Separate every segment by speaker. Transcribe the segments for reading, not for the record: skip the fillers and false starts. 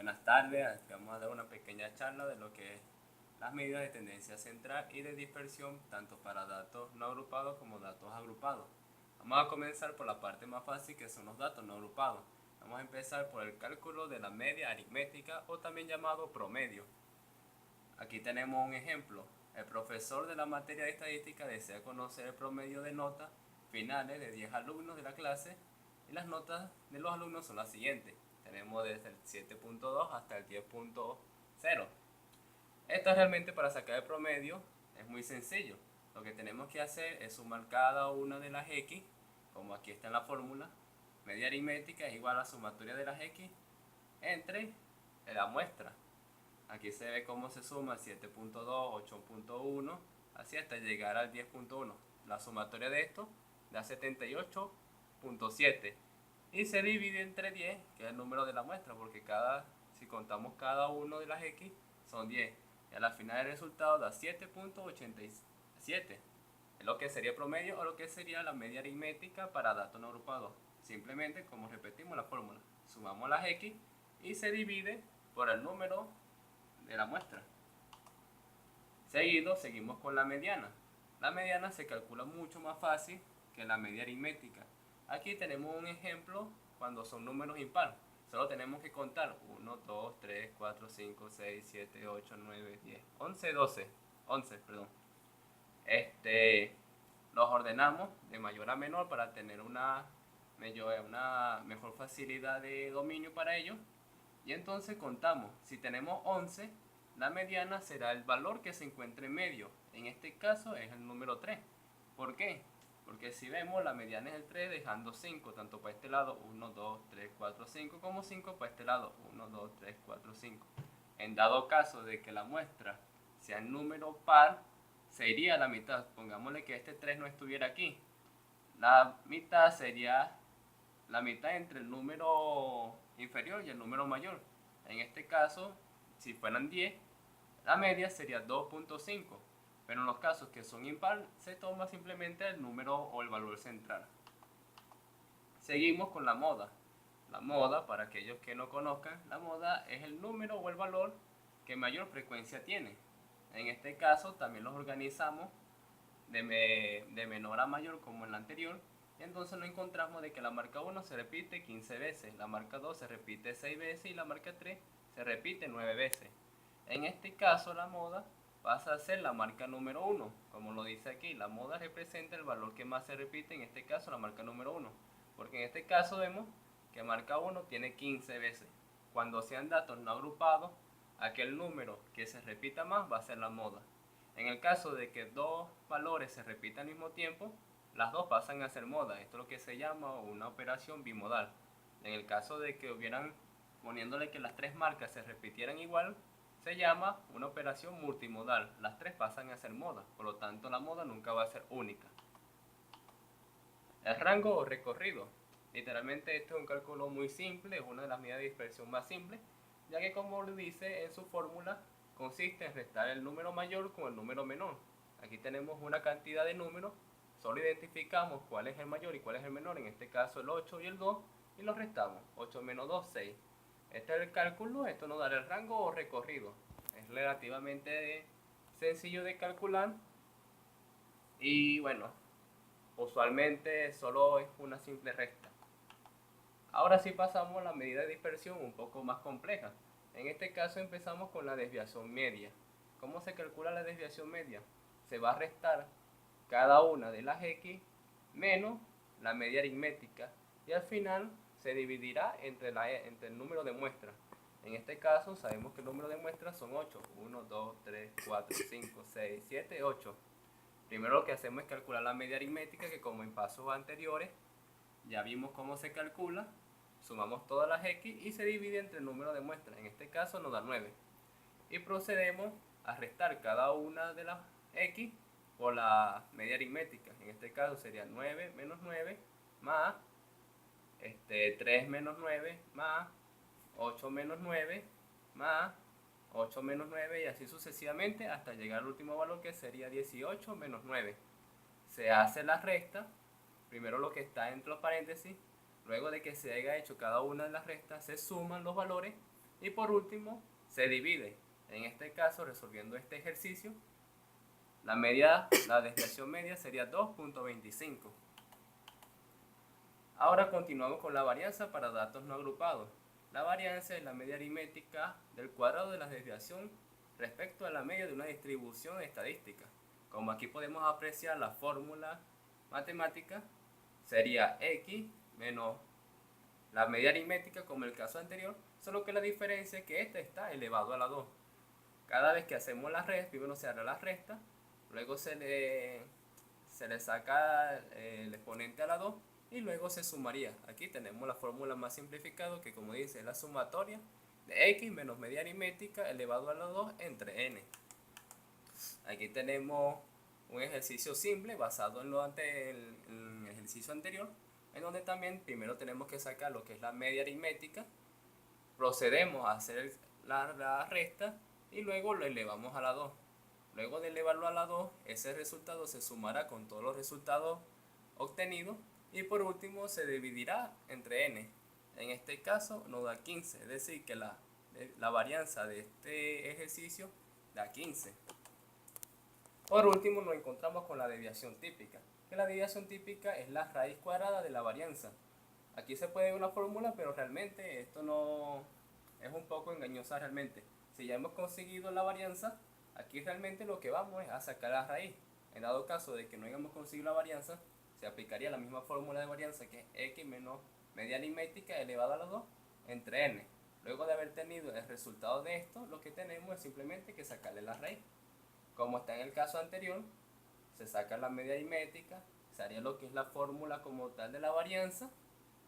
Speaker 1: Buenas tardes, aquí vamos a dar una pequeña charla de lo que es las medidas de tendencia central y de dispersión tanto para datos no agrupados como datos agrupados. Vamos a comenzar por la parte más fácil que son los datos no agrupados. Vamos a empezar por el cálculo de la media aritmética o también llamado promedio. Aquí tenemos un ejemplo. El profesor de la materia de estadística desea conocer el promedio de notas finales de 10 alumnos de la clase y las notas de los alumnos son las siguientes. Tenemos desde el 7.2 hasta el 10.0. Esto realmente para sacar el promedio es muy sencillo. Lo que tenemos que hacer es sumar cada una de las x, como aquí está en la fórmula. Media aritmética es igual a la sumatoria de las x entre la muestra. Aquí se ve cómo se suma 7.2, 8.1, así hasta llegar al 10.1. La sumatoria de esto da 78.7 y se divide entre 10, que es el número de la muestra, porque si contamos cada uno de las x son 10. Y a la final el resultado da 7.87. Es lo que sería el promedio o lo que sería la media aritmética para datos no agrupados. Simplemente, como repetimos la fórmula, sumamos las x y se divide por el número de la muestra. Seguimos con la mediana. La mediana se calcula mucho más fácil que la media aritmética. Aquí tenemos un ejemplo cuando son números impar. Solo tenemos que contar 1, 2, 3, 4, 5, 6, 7, 8, 9, 10, 11, 12. 11, perdón. Los ordenamos de mayor a menor para tener una mejor facilidad de dominio para ellos. Y entonces contamos, si tenemos 11, la mediana será el valor que se encuentre en medio. En este caso es el número 3. ¿Por qué? Porque si vemos, la mediana es el 3 dejando 5, tanto para este lado 1, 2, 3, 4, 5, como 5 para este lado 1, 2, 3, 4, 5. En dado caso de que la muestra sea el número par, se iría a la mitad. Pongámosle que este 3 no estuviera aquí. La mitad sería la mitad entre el número inferior y el número mayor. En este caso, si fueran 10, la media sería 2.5. Pero en los casos que son impar, se toma simplemente el número o el valor central. Seguimos con la moda. La moda, para aquellos que no conozcan, la moda es el número o el valor que mayor frecuencia tiene. En este caso también los organizamos de menor a mayor como en la anterior. Y entonces nos encontramos de que la marca 1 se repite 15 veces, la marca 2 se repite 6 veces y la marca 3 se repite 9 veces. En este caso la moda pasa a ser la marca número 1, como lo dice aquí. La moda representa el valor que más se repite, en este caso la marca número 1, porque en este caso vemos que marca 1 tiene 15 veces. Cuando sean datos no agrupados, aquel número que se repita más va a ser la moda. En el caso de que dos valores se repitan al mismo tiempo, las dos pasan a ser moda. Esto es lo que se llama una operación bimodal. En el caso de que hubieran, poniéndole que las tres marcas se repitieran igual, se llama una operación multimodal. Las tres pasan a ser moda, por lo tanto la moda nunca va a ser única. El rango o recorrido. Literalmente esto es un cálculo muy simple, es una de las medidas de dispersión más simples, ya que como lo dice en su fórmula, consiste en restar el número mayor con el número menor. Aquí tenemos una cantidad de números, solo identificamos cuál es el mayor y cuál es el menor, en este caso el 8 y el 2, y los restamos. 8 menos 2, 6. Este es el cálculo, esto nos dará el rango o recorrido. Es relativamente sencillo de calcular y bueno, usualmente solo es una simple resta. Ahora sí pasamos a la medida de dispersión un poco más compleja. En este caso empezamos con la desviación media. ¿Cómo se calcula la desviación media? Se va a restar cada una de las x menos la media aritmética y al final se dividirá entre el número de muestras. En este caso sabemos que el número de muestras son 8. 1, 2, 3, 4, 5, 6, 7, 8. Primero lo que hacemos es calcular la media aritmética, que como en pasos anteriores ya vimos cómo se calcula. Sumamos todas las x y se divide entre el número de muestras. En este caso nos da 9. Y procedemos a restar cada una de las x por la media aritmética. En este caso sería 9 menos 9 más 3 menos 9 más 8 menos 9 más 8 menos 9 y así sucesivamente hasta llegar al último valor, que sería 18 menos 9. Se hace la resta, primero lo que está entre los paréntesis, luego de que se haya hecho cada una de las restas, se suman los valores Y por último, se divide. En este caso, resolviendo este ejercicio, la desviación media sería 2.25. Ahora continuamos con la varianza para datos no agrupados. La varianza es la media aritmética del cuadrado de la desviación respecto a la media de una distribución estadística. Como aquí podemos apreciar la fórmula matemática, sería x menos la media aritmética como en el caso anterior, solo que la diferencia es que esta está elevado a la 2. Cada vez que hacemos la resta, primero se hará la resta, luego se le saca el exponente a la 2 y luego se sumaría. Aquí tenemos la fórmula más simplificada que, como dice, es la sumatoria de x menos media aritmética elevado a la 2 entre n. Aquí tenemos un ejercicio simple basado en el ejercicio anterior, en donde también primero tenemos que sacar lo que es la media aritmética, procedemos a hacer la resta y luego lo elevamos a la 2. Luego de elevarlo a la 2, ese resultado se sumará con todos los resultados obtenidos y por último se dividirá entre n. En este caso nos da 15, es decir que la varianza de este ejercicio da 15. Por último nos encontramos con la desviación típica, que la desviación típica es la raíz cuadrada de la varianza. Aquí se puede ver una fórmula, pero realmente esto no es un poco engañosa realmente. Si ya hemos conseguido la varianza, aquí realmente lo que vamos es a sacar la raíz. En dado caso de que no hayamos conseguido la varianza, se aplicaría la misma fórmula de varianza que es x menos media aritmética elevado a la 2 entre n. Luego de haber tenido el resultado de esto, lo que tenemos es simplemente que sacarle la raíz. Como está en el caso anterior, se saca la media aritmética, se haría lo que es la fórmula como tal de la varianza.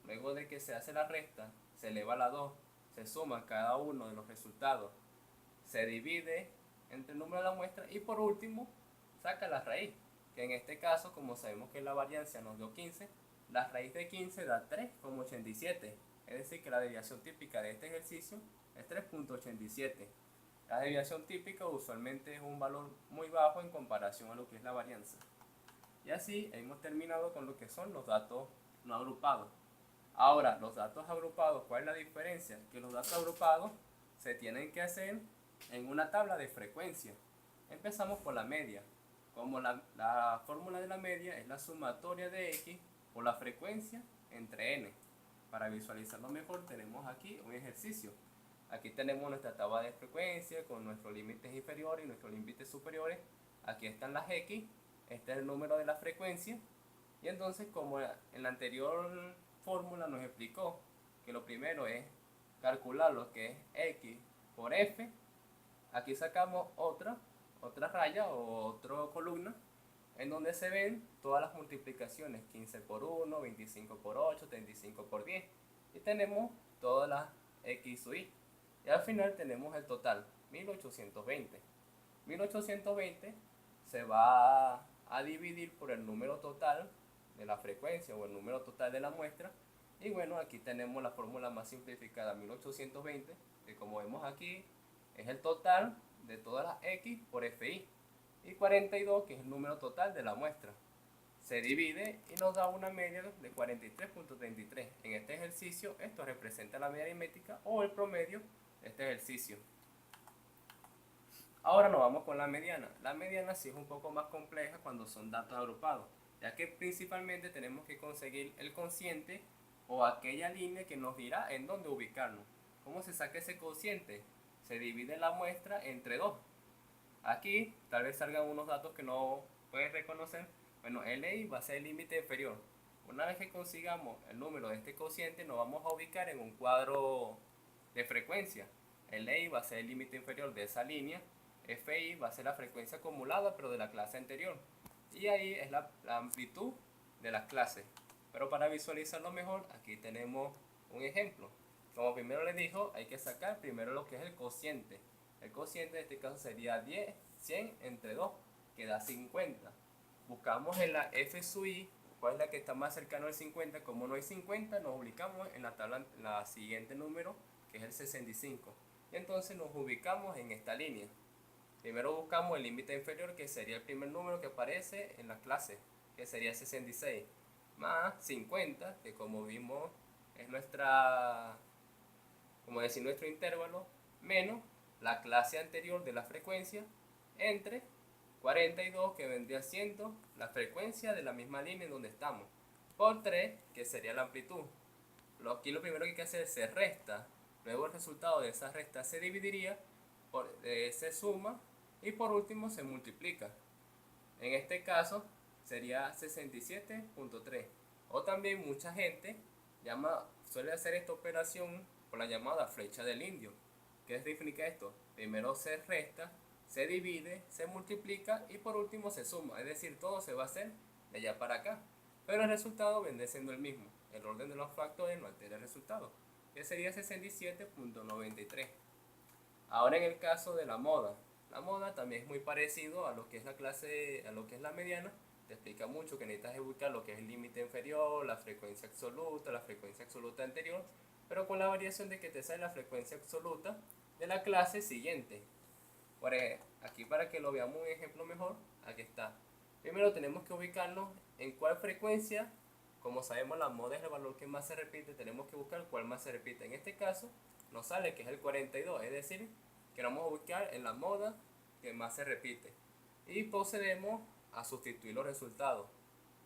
Speaker 1: Luego de que se hace la resta, se eleva a la 2, se suma cada uno de los resultados, se divide entre el número de la muestra y por último saca la raíz, que en este caso, como sabemos que la varianza nos dio 15, la raíz de 15 da 3,87, es decir que la desviación típica de este ejercicio es 3,87. La desviación típica usualmente es un valor muy bajo en comparación a lo que es la varianza. Y así hemos terminado con lo que son los datos no agrupados. Ahora, los datos agrupados, ¿cuál es la diferencia? Que los datos agrupados se tienen que hacer en una tabla de frecuencia. Empezamos por la media. Como la fórmula de la media es la sumatoria de x por la frecuencia entre n. Para visualizarlo mejor tenemos aquí un ejercicio. Aquí tenemos nuestra tabla de frecuencia con nuestros límites inferiores y nuestros límites superiores. Aquí están las x, este es el número de la frecuencia. Y entonces, como en la anterior fórmula nos explicó que lo primero es calcular lo que es x por f, aquí sacamos otra raya o otra columna en donde se ven todas las multiplicaciones: 15 por 1, 25 por 8, 35 por 10, y tenemos todas las x sub y. Y al final tenemos el total, 1820. 1820 se va a dividir por el número total de la frecuencia o el número total de la muestra. Y bueno, aquí tenemos la fórmula más simplificada, 1820, que como vemos aquí es el total de todas las x por fi. Y 42, que es el número total de la muestra. Se divide y nos da una media de 43.33. En este ejercicio esto representa la media aritmética o el promedio de este ejercicio. Ahora nos vamos con la mediana. La mediana sí es un poco más compleja cuando son datos agrupados, ya que principalmente tenemos que conseguir el cociente o aquella línea que nos dirá en dónde ubicarnos. ¿Cómo se saca ese cociente? Se divide la muestra entre 2. Aquí tal vez salgan unos datos que no puedes reconocer. Bueno, LI va a ser el límite inferior. Una vez que consigamos el número de este cociente, nos vamos a ubicar en un cuadro de frecuencia. LI va a ser el límite inferior de esa línea. FI va a ser la frecuencia acumulada, pero de la clase anterior. Y ahí es la amplitud de las clases. Pero para visualizarlo mejor, aquí tenemos un ejemplo. Como primero les dijo, hay que sacar primero lo que es el cociente. El cociente en este caso sería 10, 100 entre 2, que da 50. Buscamos en la F sub i, cuál es la que está más cercana al 50. Como no hay 50, nos ubicamos en la tabla, la siguiente número, que es el 65. Y entonces nos ubicamos en esta línea. Primero buscamos el límite inferior, que sería el primer número que aparece en la clase, que sería 66, más 50, que como vimos es nuestra como decir nuestro intervalo, menos la clase anterior de la frecuencia entre 42, que vendría siendo la frecuencia de la misma línea en donde estamos, por 3, que sería la amplitud. Aquí lo primero que hay que hacer es se resta, luego el resultado de esa resta se dividiría, se suma y por último se multiplica. En este caso sería 67.3. O también mucha gente suele hacer esta operación por la llamada flecha del indio. ¿Qué significa esto? Primero se resta, se divide, se multiplica y por último se suma. Es decir, todo se va a hacer de allá para acá. Pero el resultado viene siendo el mismo. El orden de los factores no altera el resultado, que sería 67.93. Ahora en el caso de la moda también es muy parecido a lo que es la clase, a lo que es la mediana. Te explica mucho que necesitas buscar lo que es el límite inferior, la frecuencia absoluta anterior, pero con la variación de que te sale la frecuencia absoluta de la clase siguiente. Aquí para que lo veamos un ejemplo mejor, aquí está. Primero tenemos que ubicarnos en cuál frecuencia. Como sabemos, la moda es el valor que más se repite, tenemos que buscar cuál más se repite. En este caso nos sale que es el 42, es decir, que vamos a buscar en la moda que más se repite. Y procedemos a sustituir los resultados.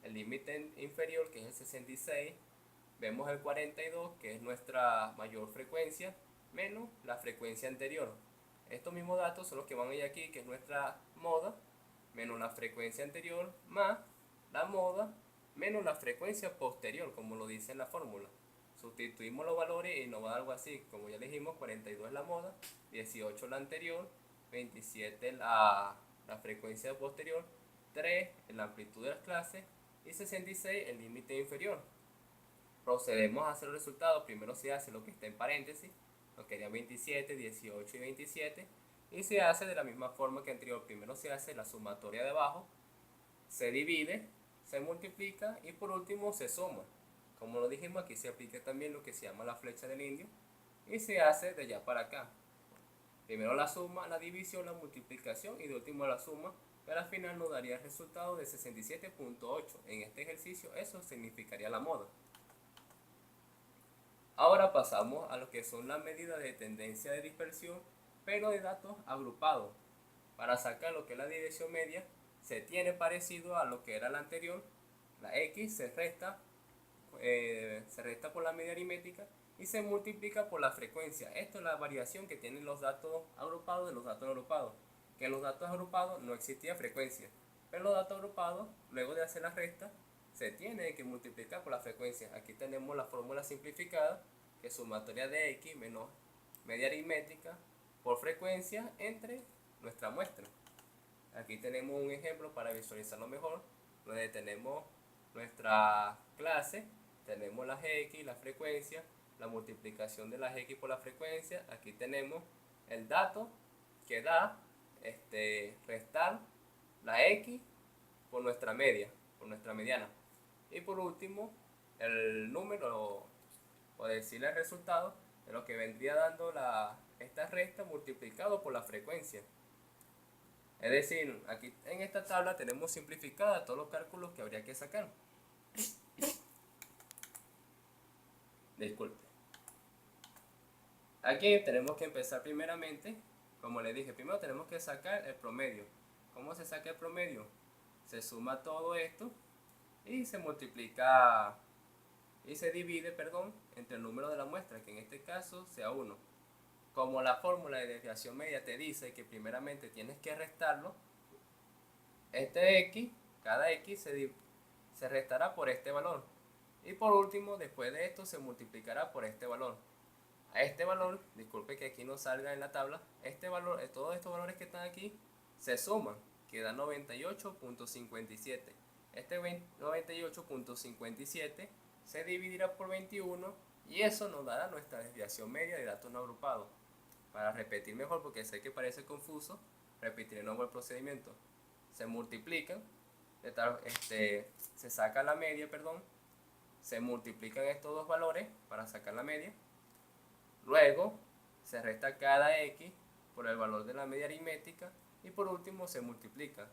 Speaker 1: El límite inferior, que es el 66, vemos el 42, que es nuestra mayor frecuencia, menos la frecuencia anterior. Estos mismos datos son los que van a ir aquí, que es nuestra moda, menos la frecuencia anterior, más la moda, menos la frecuencia posterior, como lo dice en la fórmula. Sustituimos los valores y nos va a dar algo así, como ya dijimos, 42 es la moda, 18 la anterior, 27 la frecuencia posterior, 3 la amplitud de las clases y 66 el límite inferior. Procedemos a hacer el resultado. Primero se hace lo que está en paréntesis, lo que sería 27, 18 y 27, y se hace de la misma forma que anterior. Primero se hace la sumatoria de abajo, se divide, se multiplica y por último se suma. Como lo dijimos, aquí se aplica también lo que se llama la flecha del indio y se hace de allá para acá. Primero la suma, la división, la multiplicación y de último la suma, pero al final nos daría el resultado de 67.8. En este ejercicio eso significaría la moda. Ahora pasamos a lo que son las medidas de tendencia de dispersión, pero de datos agrupados. Para sacar lo que es la dirección media, se tiene parecido a lo que era la anterior. La X se resta por la media aritmética y se multiplica por la frecuencia. Esto es la variación que tienen los datos agrupados de los datos agrupados. Que en los datos agrupados no existía frecuencia, pero en los datos agrupados, luego de hacer la resta, se tiene que multiplicar por la frecuencia. Aquí tenemos la fórmula simplificada, que es sumatoria de X menos media aritmética por frecuencia entre nuestra muestra. Aquí tenemos un ejemplo para visualizarlo mejor, donde tenemos nuestra clase, tenemos las X, la frecuencia, la multiplicación de las X por la frecuencia. Aquí tenemos el dato que da restar la X por nuestra media, por nuestra mediana. Y por último, el número, o decirle el resultado de lo que vendría dando esta resta multiplicado por la frecuencia. Es decir, aquí en esta tabla tenemos simplificada todos los cálculos que habría que sacar. Disculpe. Aquí tenemos que empezar primeramente, como les dije, primero tenemos que sacar el promedio. ¿Cómo se saca el promedio? Se suma todo esto y se multiplica y se divide, entre el número de la muestra, que en este caso sea 1. Como la fórmula de desviación media te dice que primeramente tienes que restarlo, X, cada X se restará por este valor. Y por último, después de esto, se multiplicará por este valor. A este valor, disculpe que aquí no salga en la tabla, este valor, todos estos valores que están aquí, se suman, queda 98.57. Este 98.57 se dividirá por 21 y eso nos dará nuestra desviación media de datos no agrupados. Para repetir mejor, porque sé que parece confuso, repetiré de nuevo el procedimiento. Se multiplican, se saca la media, se multiplican estos dos valores para sacar la media. Luego se resta cada X por el valor de la media aritmética y por último se multiplica.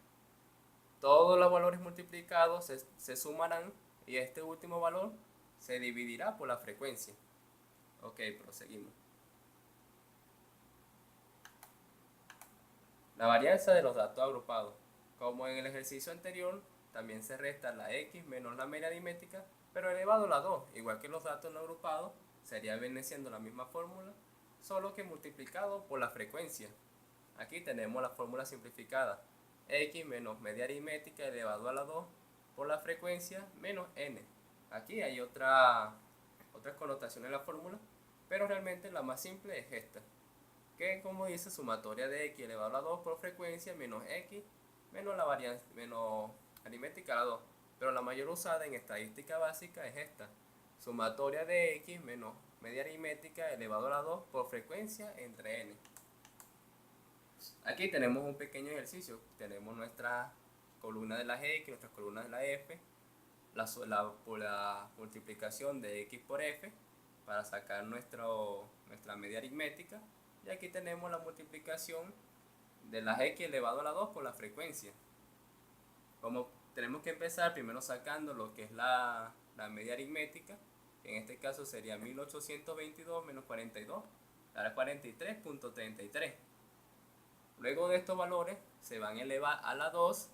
Speaker 1: Todos los valores multiplicados se sumarán y este último valor se dividirá por la frecuencia. Ok, proseguimos. La varianza de los datos agrupados. Como en el ejercicio anterior, también se resta la x menos la media aritmética, pero elevado a la 2, igual que los datos no agrupados, sería viene siendo la misma fórmula, solo que multiplicado por la frecuencia. Aquí tenemos la fórmula simplificada, x menos media aritmética elevado a la 2 por la frecuencia menos n. Aquí hay otras connotaciones en la fórmula, pero realmente la más simple es esta, que como dice sumatoria de x elevado a la 2 por frecuencia menos x menos la varianza menos aritmética a la 2, pero la mayor usada en estadística básica es esta, sumatoria de x menos media aritmética elevado a la 2 por frecuencia entre n. Aquí tenemos un pequeño ejercicio, tenemos nuestra columna de las x, nuestras columnas de la f, la multiplicación de x por f para sacar nuestra media aritmética, y aquí tenemos la multiplicación de las x elevado a la 2 por la frecuencia. Como tenemos que empezar primero sacando lo que es la media aritmética, que en este caso sería 1822 menos 42, dará 43.33. Luego de estos valores se van a elevar a la 2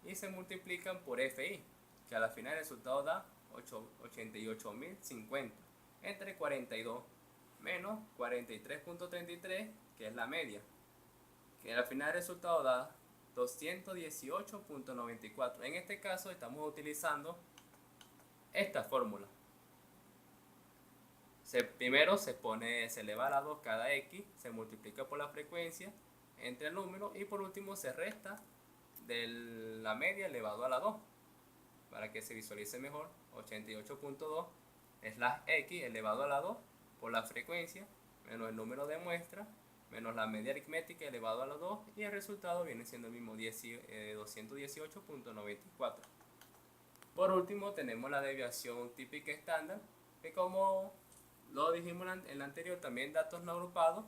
Speaker 1: y se multiplican por fi, que a la final el resultado da 88.050 entre 42 menos 43.33, que es la media, que al final el resultado da 218.94. En este caso estamos utilizando esta fórmula. Primero se eleva a la 2 cada x, se multiplica por la frecuencia entre el número y por último se resta de la media elevado a la 2. Para que se visualice mejor, 88.2 es la x elevado a la 2 por la frecuencia menos el número de muestra menos la media aritmética elevado a la 2, y el resultado viene siendo el mismo 218.94. Por último tenemos la desviación típica estándar, que como lo dijimos en la anterior, también datos no agrupados.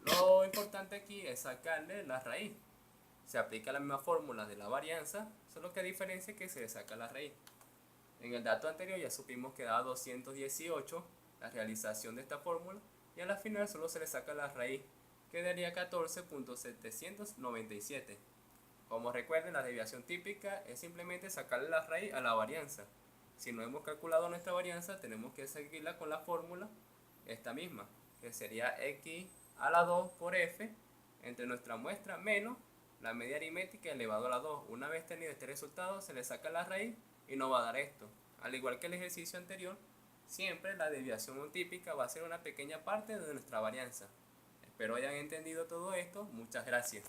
Speaker 1: Lo importante aquí es sacarle la raíz. Se aplica la misma fórmula de la varianza, solo que a diferencia que se le saca la raíz. En el dato anterior ya supimos que daba 218 la realización de esta fórmula, y a la final solo se le saca la raíz, que daría 14.797. Como recuerden, la desviación típica es simplemente sacarle la raíz a la varianza. Si no hemos calculado nuestra varianza, tenemos que seguirla con la fórmula esta misma, que sería x a la 2 por f entre nuestra muestra menos la media aritmética elevado a la 2. Una vez tenido este resultado, se le saca la raíz y nos va a dar esto. Al igual que el ejercicio anterior, siempre la desviación típica va a ser una pequeña parte de nuestra varianza. Espero hayan entendido todo esto. Muchas gracias.